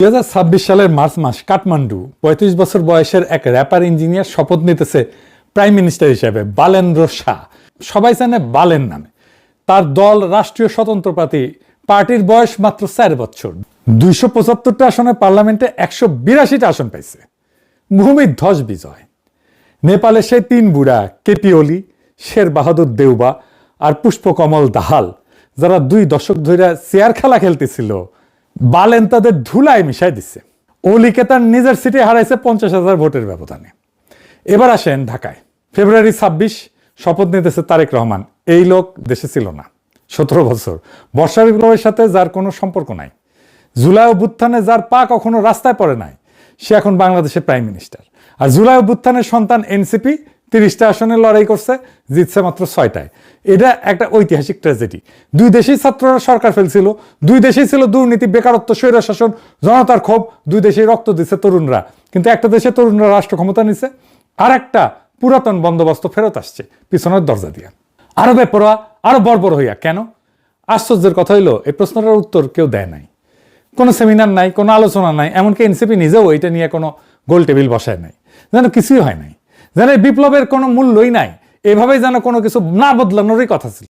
2026 সালের মার্চ মাস কাঠমান্ডু 35 বছর বয়সের এক র্যাপার ইঞ্জিনিয়ার শপথ নিতেছে প্রাইম মিনিস্টার হিসেবে। বালেন্দ্র শাহ, সবাই জানে বালেন নামে। তার দল রাষ্ট্রীয় স্বতন্ত্র পার্টির বয়স মাত্র 4 বছর। 275টা আসনে পার্লামেন্টে 182টা আসন পাইছে। ভূমিধ্বস বিজয়। নেপালে সেই 3 বুড়া কেপি ওলি, শের বাহাদুর দেউবা আর পুষ্পকমল দাহাল, যারা 2 দশক ধরে চেয়ার খেলা খেলতেছিল, বালেন তাদের ধুলায় মিশাই দিচ্ছে। ওলিকে তার নিজের সিটে হারাইছে 50,000 ভোটের ব্যবধানে। এবার আসেন ঢাকায়। ফেব্রুয়ারি 26 শপথ নিতেছে তারেক রহমান। এই লোক দেশে ছিল না 17 বছর। বর্ষা বিপ্লবের সাথে যার কোনো সম্পর্ক নাই, জুলাই অভ্যুত্থানে যার পা কখনো রাস্তায় পড়ে নাই, সে এখন বাংলাদেশের প্রাইম মিনিস্টার। আর জুলাই অভ্যুত্থানের সন্তান এনসিপি 30টা আসনে লড়াই করছে, জিতছে মাত্র 6টায়। এটা একটা ঐতিহাসিক ট্র্যাজেডি। 2 দেশেই ছাত্ররা সরকার ফেলছিল, 2 দেশেই ছিল দুর্নীতি, বেকারত্ব, স্বৈরশাসন, জনতার ক্ষোভ। 2 দেশেই রক্ত দিচ্ছে তরুণরা। কিন্তু একটা দেশে তরুণরা রাষ্ট্র ক্ষমতা নিছে, আর একটা পুরাতন বন্দোবস্ত ফেরত আসছে পিছনের দরজা দিয়ে। আরো বেপরোয়া, আরো বর্বর হইয়া। কেন? আশ্চর্যের কথা হইলো এই প্রশ্নটার উত্তর কেউ দেয় নাই। কোনো সেমিনার নাই, কোনো আলোচনা নাই, এমনকি এনসিপি নিজেও এটা নিয়ে কোনো গোল টেবিল বসায় নাই, যেন কিছুই হয় নাই, যেন বিপ্লবের কোনো মূল্যই নাই। এভাবেই যেন কোনো কিছু না বদলানোরই কথা ছিল।